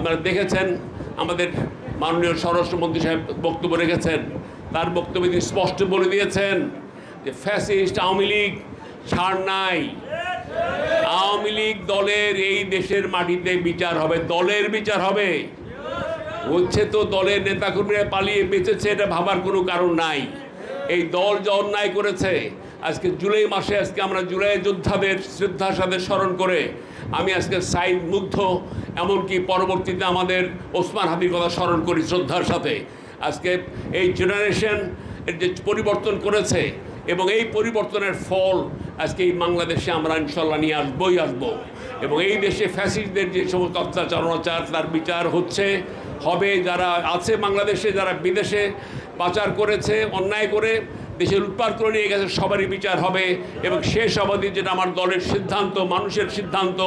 আপনারা দেখেছেন আমাদের মাননীয় স্বরাষ্ট্রমন্ত্রী সাহেব বক্তব্য রেখেছেন, তার বক্তব্যে তিনি স্পষ্ট বলে দিয়েছেন যে ফ্যাসিস্ট আওয়ামী লীগ ছাড় নাই। আওয়ামী লীগ দলের এই দেশের মাটিতে বিচার হবে, দলের বিচার হবে। হচ্ছে তো দলের নেতাকর্মীরা পালিয়ে বেঁচেছে, এটা ভাবার কোনো কারণ নাই। এই দল যে অন্যায় করেছে, আজকে জুলাই মাসে আজকে আমরা জুলাই যোদ্ধাদের শ্রদ্ধার সাথে স্মরণ করে আমি আজকে সাইদ মুগ্ধ, এমনকি পরবর্তীতে আমাদের ওসমান হাদির কথা স্মরণ করি শ্রদ্ধার সাথে। আজকে এই জেনারেশন যে পরিবর্তন করেছে এবং এই পরিবর্তনের ফল আজকে এই বাংলাদেশে আমরা ইনশাল্লাহ নিয়ে আসবই আসবো। এবং এই দেশে ফ্যাসিস্টদের যে সমস্ত অত্যাচার অনাচার তার বিচার হবে। যারা আছে বাংলাদেশে, যারা বিদেশে পাচার করেছে, অন্যায় করে দেশে লুটপাট করে নিয়ে গেছে, সবারই বিচার হবে। এবং শেষ অবধি যেটা আমার দলের সিদ্ধান্ত, মানুষের সিদ্ধান্ত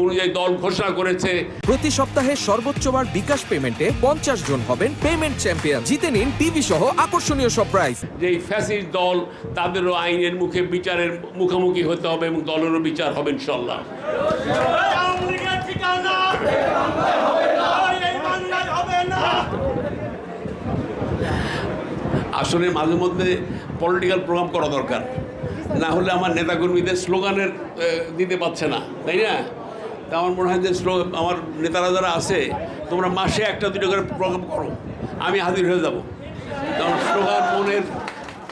অনুযায়ী দল ঘোষণা করেছে। প্রতি সপ্তাহে সর্বোচ্চবার বিকাশ পেমেন্টে 50 জন হবেন পেমেন্ট চ্যাম্পিয়ন। জিতে নিন টিভি সহ আকর্ষণীয় সব প্রাইজ। যে এই ফ্যাসিস্ট দল, তাদেরও আইনের মুখে বিচারের মুখোমুখি হতে হবে এবং দলেরও বিচার হবে ইনশাল্লাহ। আসলে মাঝে মধ্যে পলিটিক্যাল প্রোগ্রাম করা দরকার, না হলে আমার নেতাকর্মীদের স্লোগানের দিতে পারছে না, তাই না? তা আমার মনে হয় যে আমার নেতারা যারা আছে, তোমরা মাসে 1-2 করে প্রোগ্রাম করো, আমি হাজির হয়ে যাব। কারণ স্লোগান মনের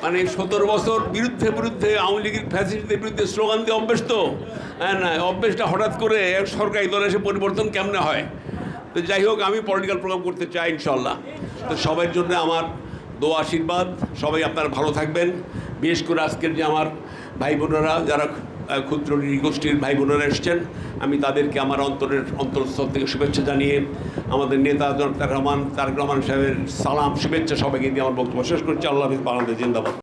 মানে 17 বছর বিরুদ্ধে আওয়ামী লীগের ফ্যাসিস্টদের বিরুদ্ধে স্লোগান দিয়ে অভ্যেস তো, হ্যাঁ না, অভ্যেসটা হঠাৎ করে সরকারি দলে এসে পরিবর্তন কেমনে হয়? তো যাই হোক, আমি পলিটিক্যাল প্রোগ্রাম করতে চাই ইনশাল্লাহ। তো সবার জন্য আমার দোয়া আশীর্বাদ, সবাই আপনারা ভালো থাকবেন। বিশেষ করে আজকের যে আমার ভাই বোনেরা যারা ক্ষুদ্র নৃগোষ্ঠীর ভাই বোনেরা এসছেন, আমি তাদেরকে আমার অন্তরস্থল থেকে শুভেচ্ছা জানিয়ে আমাদের নেতা তারেক রহমান সাহেবের সালাম শুভেচ্ছা সবাইকে দিয়ে আমার বক্তব্য শেষ করছি। আল্লাহ হাফেজ, বাংলাদেশ জিন্দাবাদ।